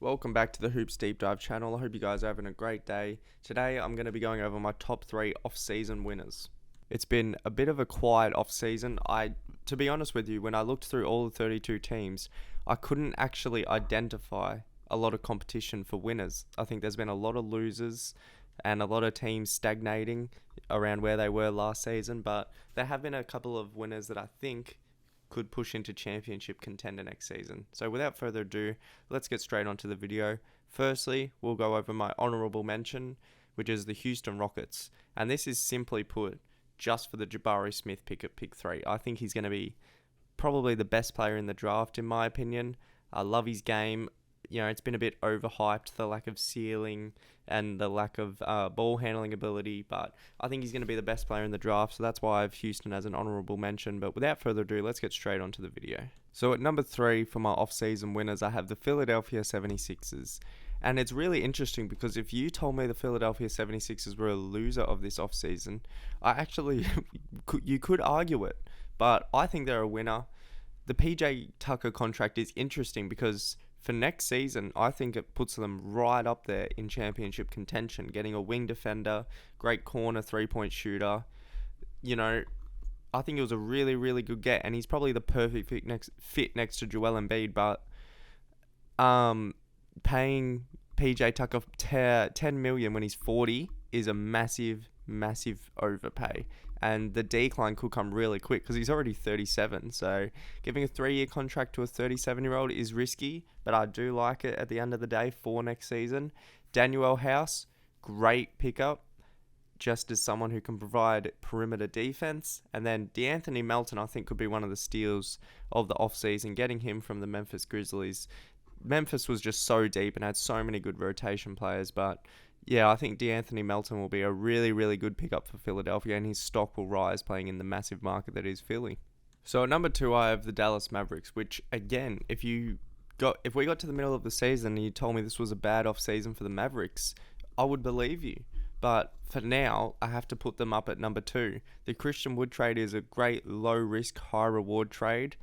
Welcome back to the Hoops Deep Dive channel. I hope you guys are having a great day. Today I'm going to be going over my top 3 off-season winners. It's been a bit of a quiet off-season. To be honest with you, when I looked through all the 32 teams, I couldn't actually identify a lot of competition for winners. I think there's been a lot of losers and a lot of teams stagnating around where they were last season, but there have been a couple of winners that I think could push into championship contender next season. So without further ado, let's get straight onto the video. Firstly, we'll go over my honorable mention, which is the Houston Rockets. And this is simply put just for the Jabari Smith pick at pick 3. I think he's going to be probably the best player in the draft in my opinion. I love his game. You know, it's been a bit overhyped, the lack of ceiling and the lack of ball handling ability, but I think he's going to be the best player in the draft, so that's why I have Houston as an honorable mention. But without further ado, let's get straight onto the video. So at number 3 for my off-season winners, I have the Philadelphia 76ers. And it's really interesting because if you told me the Philadelphia 76ers were a loser of this offseason, you could argue it, but I think they're a winner. The PJ Tucker contract is interesting because for next season, I think it puts them right up there in championship contention, getting a wing defender, great corner, three-point shooter. You know, I think it was a really, really good get, and he's probably the perfect fit next to Joel Embiid, but paying PJ Tucker $10 million when he's 40 is a massive overpay, and the decline could come really quick because he's already 37. So giving a 3-year contract to a 37-year-old is risky, but I do like it at the end of the day for next season. Danuel House, great pickup, just as someone who can provide perimeter defense. And then DeAnthony Melton, I think, could be one of the steals of the offseason, getting him from the Memphis Grizzlies. Memphis was just so deep and had so many good rotation players, but yeah, I think DeAnthony Melton will be a really, really good pickup for Philadelphia, and his stock will rise playing in the massive market that is Philly. So at number 2, I have the Dallas Mavericks, which again, if we got to the middle of the season and you told me this was a bad off season for the Mavericks, I would believe you. But for now, I have to put them up at number 2. The Christian Wood trade is a great low risk, high reward trade.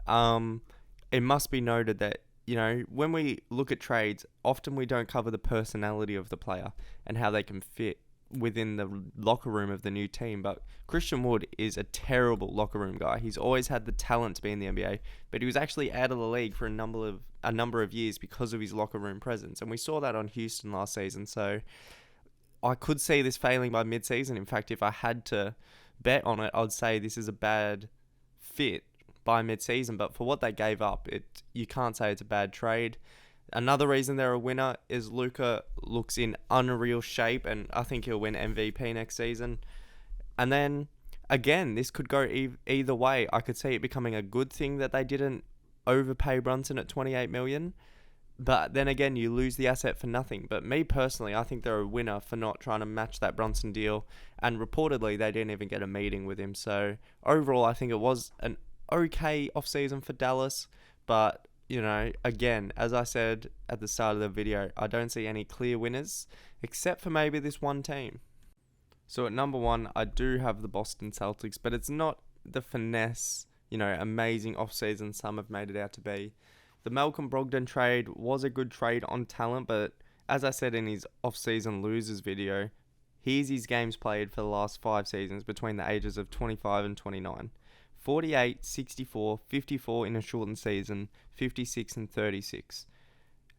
It must be noted that, you know, when we look at trades, often we don't cover the personality of the player and how they can fit within the locker room of the new team. But Christian Wood is a terrible locker room guy. He's always had the talent to be in the NBA, but he was actually out of the league for a number of years because of his locker room presence. And we saw that on Houston last season. So I could see this failing by mid-season. In fact, if I had to bet on it, I'd say this is a bad fit by mid-season, but for what they gave up, you can't say it's a bad trade. Another reason they're a winner is Luka looks in unreal shape, and I think he'll win MVP next season. And then again, this could go either way. I could see it becoming a good thing that they didn't overpay Brunson at $28 million, but then again, you lose the asset for nothing. But me personally, I think they're a winner for not trying to match that Brunson deal, and reportedly they didn't even get a meeting with him. So overall, I think it was an okay off-season for Dallas, but you know, again, as I said at the start of the video, I don't see any clear winners except for maybe this one team. So at number 1, I do have the Boston Celtics, but it's not the finesse, you know, amazing off-season some have made it out to be. The Malcolm Brogdon trade was a good trade on talent, but as I said in his off-season losers video, here's his games played for the last 5 seasons between the ages of 25 and 29. 48, 64, 54 in a shortened season, 56 and 36.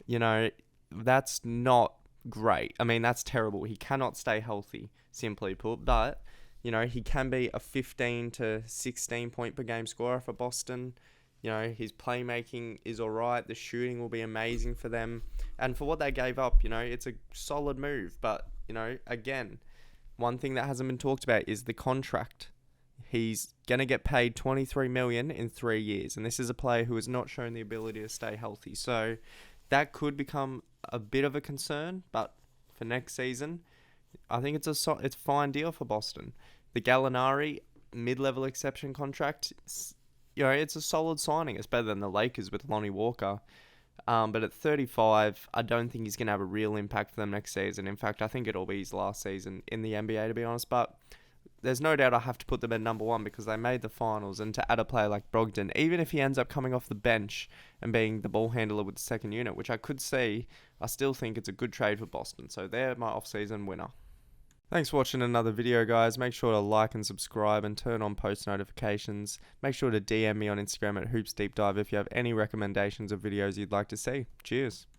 You know, that's not great. I mean, that's terrible. He cannot stay healthy, simply put. But, you know, he can be a 15 to 16 point per game scorer for Boston. You know, his playmaking is all right. The shooting will be amazing for them. And for what they gave up, you know, it's a solid move. But, you know, again, one thing that hasn't been talked about is the contract. He's going to get paid $23 million in 3 years, and this is a player who has not shown the ability to stay healthy. So that could become a bit of a concern, but for next season, I think it's a fine deal for Boston. The Gallinari mid-level exception contract, you know, it's a solid signing. It's better than the Lakers with Lonnie Walker. But at 35, I don't think he's going to have a real impact for them next season. In fact, I think it'll be his last season in the NBA, to be honest. But there's no doubt I have to put them at number one because they made the finals. And to add a player like Brogdon, even if he ends up coming off the bench and being the ball handler with the second unit, which I could see, I still think it's a good trade for Boston. So they're my off-season winner. Thanks for watching another video, guys. Make sure to like and subscribe and turn on post notifications. Make sure to DM me on Instagram at Hoops Deep Dive if you have any recommendations of videos you'd like to see. Cheers.